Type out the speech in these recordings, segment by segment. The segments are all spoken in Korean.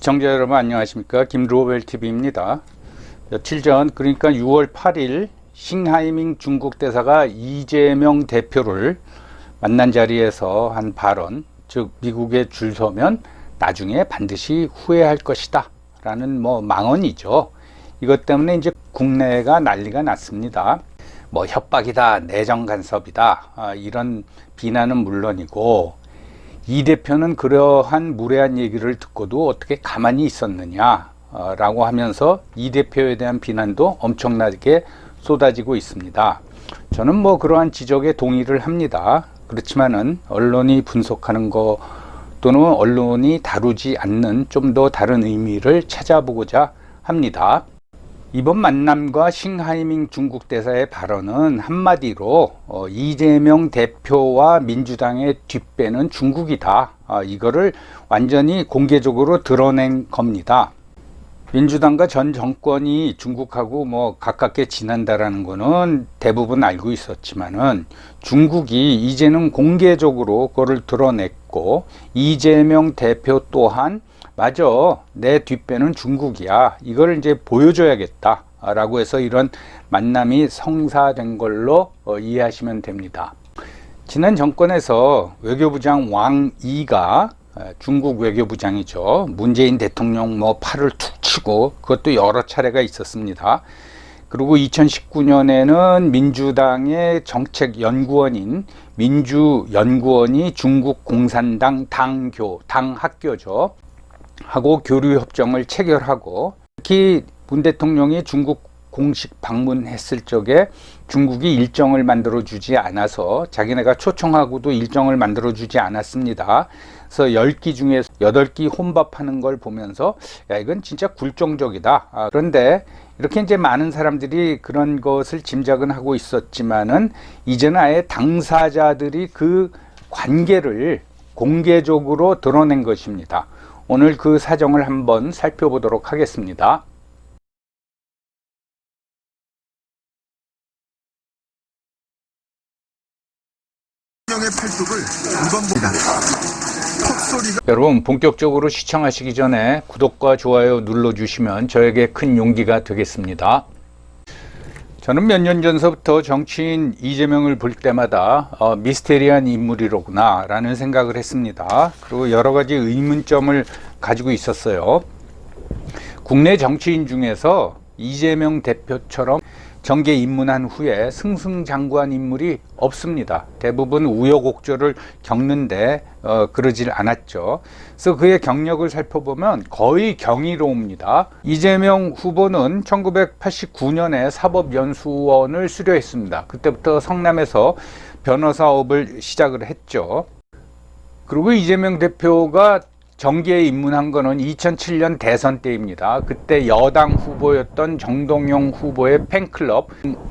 시청자 여러분 안녕하십니까, 김로벨TV입니다. 며칠 전, 그러니까 6월 8일 싱하이밍 중국 대사가 이재명 대표를 만난 자리에서 한 발언, 즉 미국에 줄 서면 나중에 반드시 후회할 것이다 라는 망언이죠. 이것 때문에 이제 국내가 난리가 났습니다. 협박이다, 내정 간섭이다, 이런 비난은 물론이고, 이 대표는 그러한 무례한 얘기를 듣고도 어떻게 가만히 있었느냐 라고 하면서 이 대표에 대한 비난도 엄청나게 쏟아지고 있습니다. 저는 그러한 지적에 동의를 합니다. 그렇지만은 언론이 분석하는 거 또는 언론이 다루지 않는 좀 더 다른 의미를 찾아보고자 합니다. 이번 만남과 싱하이밍 중국 대사의 발언은 한마디로 이재명 대표와 민주당의 뒷배는 중국이다, 이거를 완전히 공개적으로 드러낸 겁니다. 민주당과 전 정권이 중국하고 가깝게 지낸다라는 거는 대부분 알고 있었지만은 중국이 이제는 공개적으로 그거를 드러냈고, 이재명 대표 또한 맞아, 내 뒷배는 중국이야, 이걸 이제 보여줘야겠다 라고 해서 이런 만남이 성사된 걸로 이해하시면 됩니다. 지난 정권에서 외교부장 왕이가, 중국 외교부장이죠, 문재인 대통령 팔을 툭 치고 그것도 여러 차례가 있었습니다. 그리고 2019년에는 민주당의 정책연구원인 민주연구원이 중국 공산당 당학교죠 하고 교류협정을 체결하고, 특히 문 대통령이 중국 공식 방문했을 적에 중국이 일정을 만들어 주지 않아서 자기네가 초청하고도 일정을 만들어 주지 않았습니다. 그래서 10끼 중에 8끼 혼밥하는 걸 보면서 야, 이건 진짜 굴종적이다. 그런데 이렇게 이제 많은 사람들이 그런 것을 짐작은 하고 있었지만은 이제는 아예 당사자들이 그 관계를 공개적으로 드러낸 것입니다. 오늘 그 사정을 한번 살펴보도록 하겠습니다. 여러분, 본격적으로 시청하시기 전에 구독과 좋아요 눌러주시면 저에게 큰 용기가 되겠습니다. 저는 몇 년 전서부터 정치인 이재명을 볼 때마다 미스테리한 인물이로구나 라는 생각을 했습니다. 그리고 여러 가지 의문점을 가지고 있었어요. 국내 정치인 중에서 이재명 대표처럼 정계 입문한 후에 승승장구한 인물이 없습니다. 대부분 우여곡절을 겪는데 그러질 않았죠. 그래서 그의 경력을 살펴보면 거의 경이로웁니다. 이재명 후보는 1989년에 사법연수원을 수료했습니다. 그때부터 성남에서 변호사업을 시작을 했죠. 그리고 이재명 대표가 정계에 입문한 거는 2007년 대선 때입니다. 그때 여당 후보였던 정동영 후보의 팬클럽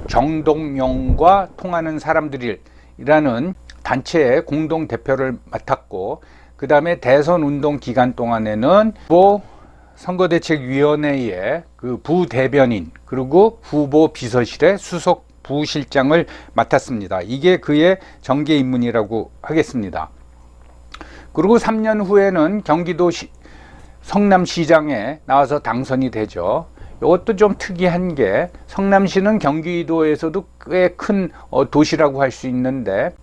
정동영과 통하는 사람들이라는 단체의 공동 대표를 맡았고, 그 다음에 대선 운동 기간 동안에는 후보 선거대책위원회의 그 부대변인 그리고 후보 비서실의 수석 부실장을 맡았습니다. 이게 그의 정계 입문이라고 하겠습니다. 그리고 3년 후에는 경기도 성남시장에 나와서 당선이 되죠. 이것도 좀 특이한 게, 성남시는 경기도에서도 꽤 큰 도시라고 할 수 있는데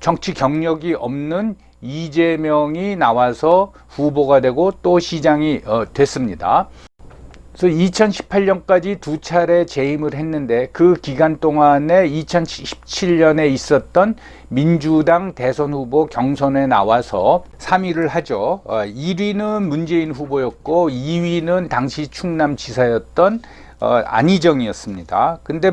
정치 경력이 없는 이재명이 나와서 후보가 되고 또 시장이 됐습니다. 그래서 2018년까지 두 차례 재임을 했는데, 그 기간 동안에 2017년에 있었던 민주당 대선 후보 경선에 나와서 3위를 하죠. 1위는 문재인 후보였고 2위는 당시 충남지사였던 안희정이었습니다. 근데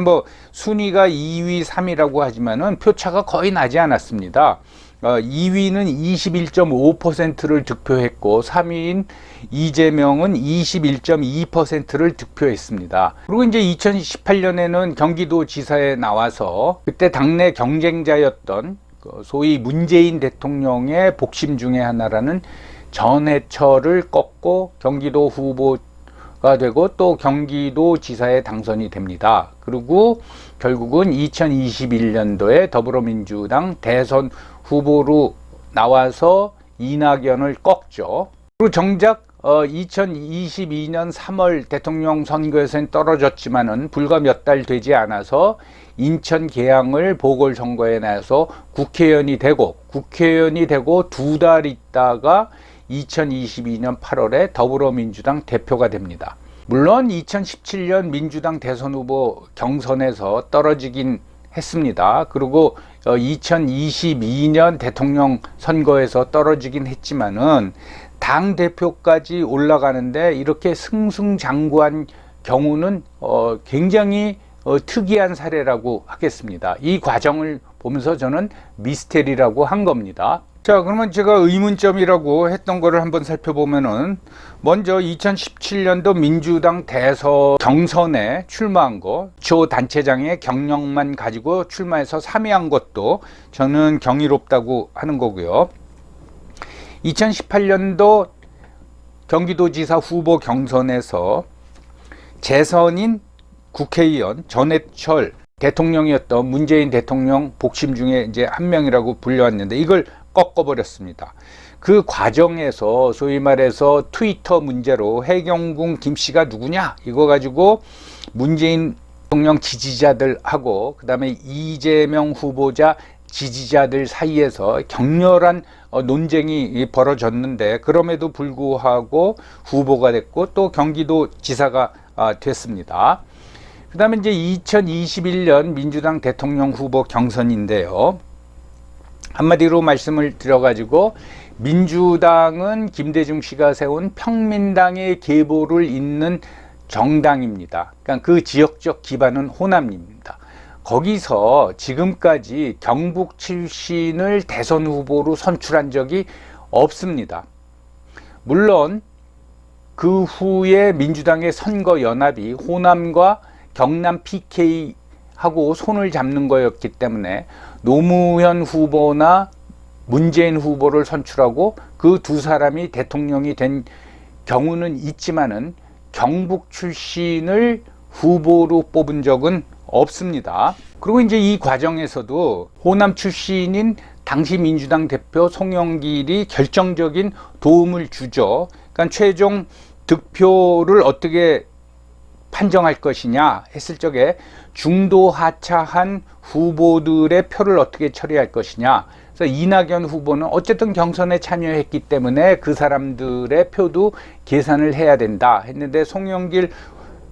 순위가 2위, 3위라고 하지만은 표차가 거의 나지 않았습니다. 2위는 21.5%를 득표했고 3위인 이재명은 21.2%를 득표했습니다. 그리고 이제 2018년에는 경기도지사에 나와서 그때 당내 경쟁자였던 소위 문재인 대통령의 복심 중에 하나라는 전해철을 꺾고 경기도 후보가 되고 또 경기도지사에 당선이 됩니다. 그리고 결국은 2021년도에 더불어민주당 대선 후보로 나와서 이낙연을 꺾죠. 그리고 정작 2022년 3월 대통령 선거에서는 떨어졌지만은 불과 몇 달 되지 않아서 인천 계양을 보궐선거에 나서 국회의원이 되고 2달 있다가 2022년 8월에 더불어민주당 대표가 됩니다. 물론 2017년 민주당 대선 후보 경선에서 떨어지긴 했습니다. 그리고 2022년 대통령 선거에서 떨어지긴 했지만은 당 대표까지 올라가는데 이렇게 승승장구한 경우는 굉장히 특이한 사례라고 하겠습니다. 이 과정을 보면서 저는 미스테리라고 한 겁니다. 자, 그러면 제가 의문점이라고 했던 거를 한번 살펴보면은 먼저 2017년도 민주당 대선 경선에 출마한 거, 조 단체장의 경력만 가지고 출마해서 3위한 것도 저는 경이롭다고 하는 거고요. 2018년도 경기도지사 후보 경선에서 재선인 국회의원 전해철 대통령이었던 문재인 대통령 복심 중에 이제 한 명이라고 불려왔는데 이걸 꺾어버렸습니다. 그 과정에서 소위 말해서 트위터 문제로 해경궁 김씨가 누구냐 이거 가지고 문재인 대통령 지지자들하고 그 다음에 이재명 후보자 지지자들 사이에서 격렬한 논쟁이 벌어졌는데 그럼에도 불구하고 후보가 됐고 또 경기도 지사가 됐습니다. 그 다음에 이제 2021년 민주당 대통령 후보 경선인데요. 한마디로 말씀을 드려가지고 민주당은 김대중 씨가 세운 평민당의 계보를 잇는 정당입니다. 그러니까 그 지역적 기반은 호남입니다. 거기서 지금까지 경북 출신을 대선 후보로 선출한 적이 없습니다. 물론 그 후에 민주당의 선거연합이 호남과 경남 PK하고 손을 잡는 거였기 때문에 노무현 후보나 문재인 후보를 선출하고 그 두 사람이 대통령이 된 경우는 있지만은 경북 출신을 후보로 뽑은 적은 없습니다. 그리고 이제 이 과정에서도 호남 출신인 당시 민주당 대표 송영길이 결정적인 도움을 주죠. 그러니까 최종 득표를 어떻게 판정할 것이냐 했을 적에 중도 하차한 후보들의 표를 어떻게 처리할 것이냐. 그래서 이낙연 후보는 어쨌든 경선에 참여했기 때문에 그 사람들의 표도 계산을 해야 된다 했는데 송영길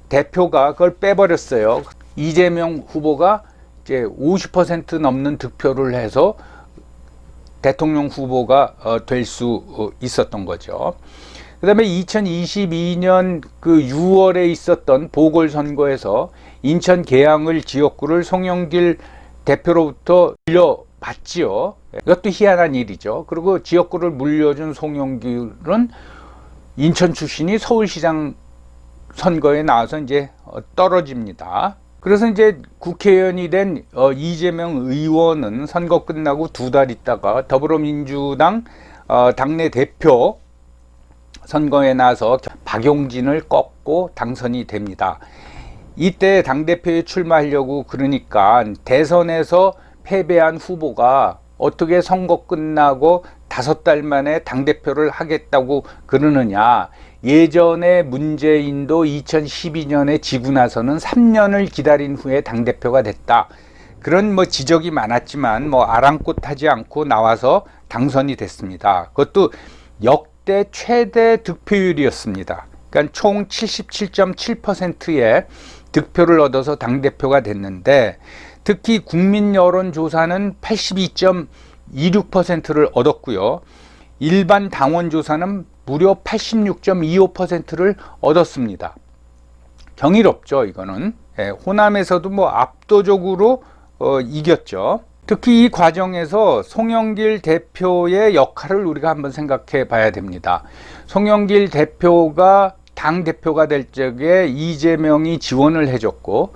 대표가 그걸 빼버렸어요. 이재명 후보가 이제 50% 넘는 득표를 해서 대통령 후보가 될 수 있었던 거죠. 그 다음에 2022년 그 6월에 있었던 보궐선거에서 인천 계양을 지역구를 송영길 대표로부터 물려받지요. 이것도 희한한 일이죠. 그리고 지역구를 물려준 송영길은 인천 출신이 서울시장 선거에 나와서 이제 떨어집니다. 그래서 이제 국회의원이 된 이재명 의원은 선거 끝나고 2달 있다가 더불어민주당 당내 대표 선거에 나서 박용진을 꺾고 당선이 됩니다. 이때 당대표에 출마하려고 그러니까 대선에서 패배한 후보가 어떻게 선거 끝나고 5달 만에 당대표를 하겠다고 그러느냐. 예전에 문재인도 2012년에 지고 나서는 3년을 기다린 후에 당대표가 됐다. 그런 뭐 지적이 많았지만 뭐 아랑곳하지 않고 나와서 당선이 됐습니다. 그것도 역대 최대 득표율이었습니다. 그러니까 총 77.7%의 득표를 얻어서 당대표가 됐는데 특히 국민 여론조사는 82.26%를 얻었고요. 일반 당원조사는 무려 86.25%를 얻었습니다. 경이롭죠, 이거는. 호남에서도 뭐 압도적으로 이겼죠. 특히 이 과정에서 송영길 대표의 역할을 우리가 한번 생각해 봐야 됩니다. 송영길 대표가 당대표가 될 적에 이재명이 지원을 해줬고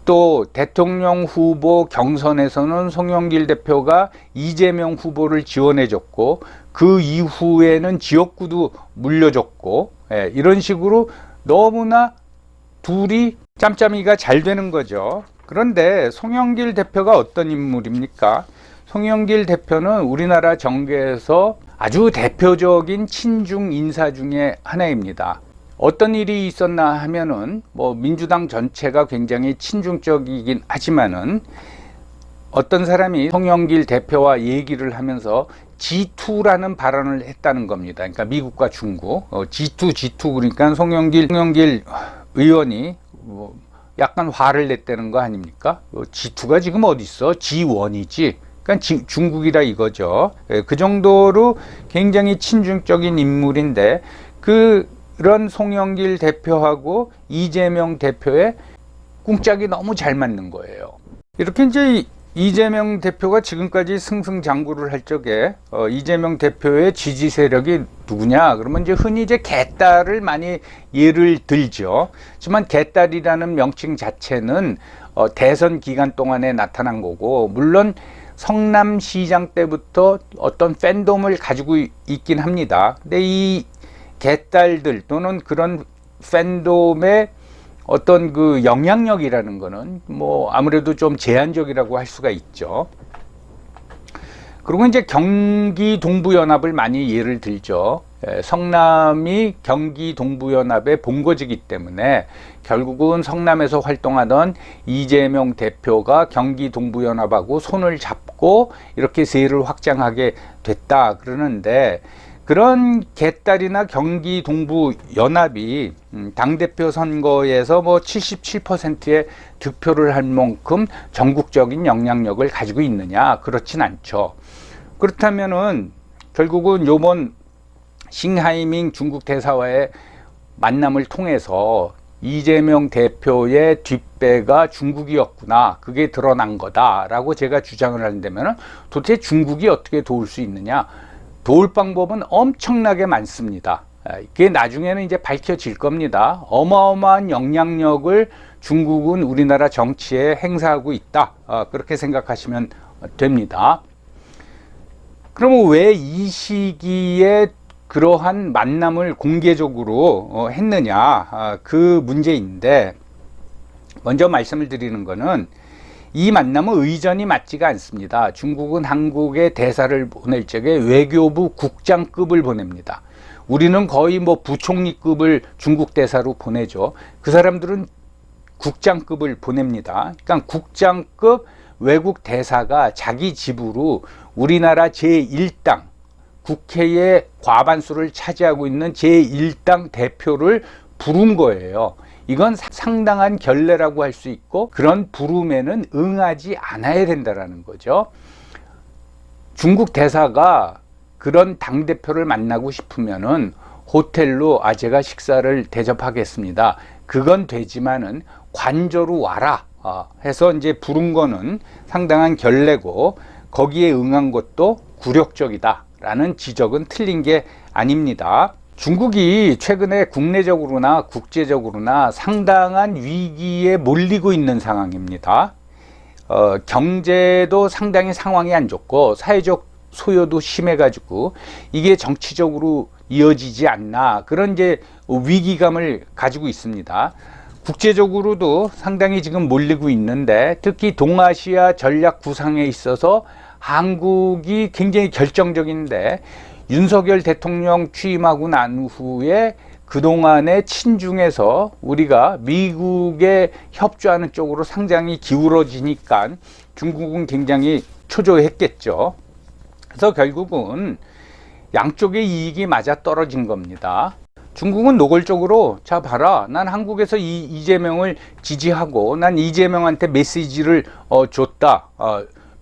또 대통령 후보 경선에서는 송영길 대표가 이재명 후보를 지원해줬고 그 이후에는 지역구도 물려줬고 이런 식으로 너무나 둘이 짬짬이가 잘 되는 거죠. 그런데 송영길 대표가 어떤 인물입니까? 송영길 대표는 우리나라 정계에서 아주 대표적인 친중 인사 중에 하나입니다. 어떤 일이 있었나 하면은 뭐 민주당 전체가 굉장히 친중적이긴 하지만은 어떤 사람이 송영길 대표와 얘기를 하면서 G2라는 발언을 했다는 겁니다. 그러니까 미국과 중국 G2 그러니까 송영길 의원이 뭐 약간 화를 냈다는 거 아닙니까? G2가 지금 어디 있어? G1이지. 그러니까 중국이라 이거죠. 그 정도로 굉장히 친중적인 인물인데 그런 송영길 대표하고 이재명 대표의 꿍짝이 너무 잘 맞는 거예요. 이렇게 이제 이재명 대표가 지금까지 승승장구를 할 적에 이재명 대표의 지지 세력이 누구냐? 그러면 이제 흔히 이제 개딸을 많이 예를 들죠. 하지만 개딸이라는 명칭 자체는 대선 기간 동안에 나타난 거고, 물론 성남시장 때부터 어떤 팬덤을 가지고 있긴 합니다. 근데 이 개딸들 또는 그런 팬덤의 어떤 그 영향력이라는 거는 뭐 아무래도 좀 제한적이라고 할 수가 있죠. 그리고 이제 경기 동부연합을 많이 예를 들죠. 성남이 경기 동부연합의 본거지이기 때문에 결국은 성남에서 활동하던 이재명 대표가 경기 동부연합하고 손을 잡고 이렇게 세를 확장하게 됐다 그러는데, 그런 개딸이나 경기 동부연합이 당대표 선거에서 뭐 77%의 득표를 할 만큼 전국적인 영향력을 가지고 있느냐? 그렇진 않죠. 그렇다면은 결국은 요번 싱하이밍 중국 대사와의 만남을 통해서 이재명 대표의 뒷배가 중국이었구나, 그게 드러난 거다라고 제가 주장을 하는데면, 도대체 중국이 어떻게 도울 수 있느냐? 도울 방법은 엄청나게 많습니다. 이게 나중에는 이제 밝혀질 겁니다. 어마어마한 영향력을 중국은 우리나라 정치에 행사하고 있다, 그렇게 생각하시면 됩니다. 그러면 왜 이 시기에 그러한 만남을 공개적으로 했느냐, 그 문제인데, 먼저 말씀을 드리는 거는 이 만남은 의전이 맞지가 않습니다. 중국은 한국에 대사를 보낼 적에 외교부 국장급을 보냅니다. 우리는 거의 뭐 부총리급을 중국 대사로 보내죠. 그 사람들은 국장급을 보냅니다. 그러니까 국장급 외국 대사가 자기 집으로 우리나라 제1당 국회의 과반수를 차지하고 있는 제1당 대표를 부른 거예요. 이건 상당한 결례라고 할 수 있고, 그런 부름에는 응하지 않아야 된다는 거죠. 중국 대사가 그런 당대표를 만나고 싶으면은 호텔로 제가 식사를 대접하겠습니다, 그건 되지만은 관저로 와라 해서 이제 부른 거는 상당한 결례고, 거기에 응한 것도 굴욕적이다 라는 지적은 틀린 게 아닙니다. 중국이 최근에 국내적으로나 국제적으로나 상당한 위기에 몰리고 있는 상황입니다. 경제도 상당히 상황이 안 좋고 사회적 소요도 심해가지고 이게 정치적으로 이어지지 않나, 그런 이제 위기감을 가지고 있습니다. 국제적으로도 상당히 지금 몰리고 있는데, 특히 동아시아 전략 구상에 있어서 한국이 굉장히 결정적인데, 윤석열 대통령 취임하고 난 후에 그동안의 친중에서 우리가 미국에 협조하는 쪽으로 상당히 기울어지니까 중국은 굉장히 초조했겠죠. 그래서 결국은 양쪽의 이익이 맞아 떨어진 겁니다. 중국은 노골적으로, 자 봐라, 난 한국에서 이재명을 지지하고 난 이재명한테 메시지를 줬다,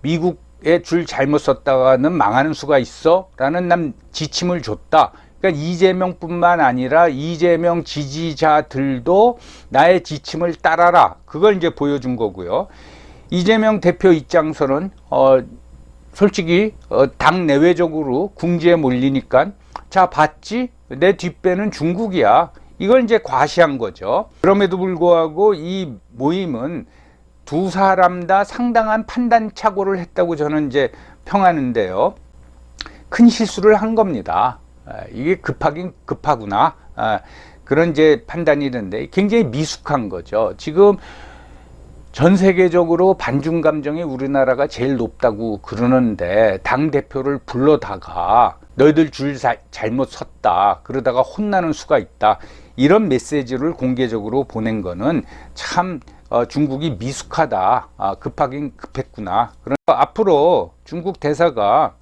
미국에 줄 잘못 썼다가는 망하는 수가 있어 라는 난 지침을 줬다. 그러니까 이재명뿐만 아니라 이재명 지지자들도 나의 지침을 따라라, 그걸 이제 보여준 거고요. 이재명 대표 입장에서는 솔직히 당 내외적으로 궁지에 몰리니까, 자 봤지, 내 뒷배는 중국이야, 이걸 이제 과시한 거죠. 그럼에도 불구하고 이 모임은 두 사람 다 상당한 판단 착오를 했다고 저는 이제 평하는데요. 큰 실수를 한 겁니다. 이게 급하긴 급하구나, 그런 이제 판단이 있는데 굉장히 미숙한 거죠. 지금 전 세계적으로 반중 감정이 우리나라가 제일 높다고 그러는데 당대표를 불러다가 너희들 줄 잘못 섰다, 그러다가 혼나는 수가 있다, 이런 메시지를 공개적으로 보낸 거는 참 중국이 미숙하다, 급하긴 급했구나. 그러나 앞으로 중국 대사가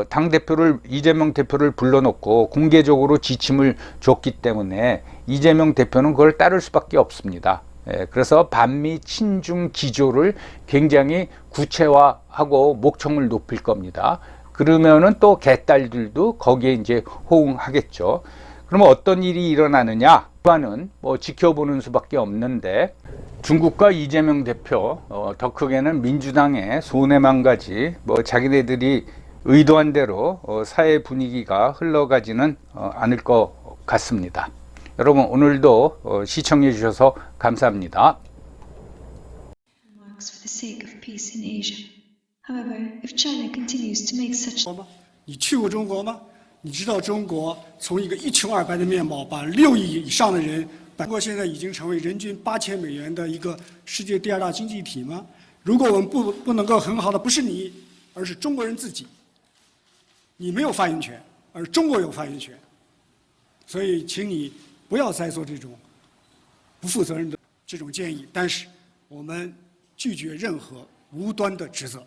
당대표를, 이재명 대표를 불러놓고 공개적으로 지침을 줬기 때문에 이재명 대표는 그걸 따를 수밖에 없습니다. 그래서 반미 친중 기조를 굉장히 구체화하고 목청을 높일 겁니다. 그러면은 또 개딸들도 거기에 이제 호응하겠죠. 그러면 어떤 일이 일어나느냐? 그거는 뭐 지켜보는 수밖에 없는데, 중국과 이재명 대표, 더 크게는 민주당의 손해만 가지, 뭐 자기네들이 의도한 대로 사회 분위기가 흘러가지는 않을 것 같습니다. 여러분, 오늘도 시청해 주셔서 감사합니다. For the sake of peace in Asia. However, if China continues to make such 你去过中国吗？你知道中国从一个一穷二白的面貌，把6亿以上的人，中国现在已经成为人均8000美元的一个世界第2大经济体吗？如果我们不能够很好的，不是你，而是中国人自己。你没有发言权，而中国有发言权。所以，请你不要再做这种不负责任的这种建议。但是，我们拒绝任何无端的指责。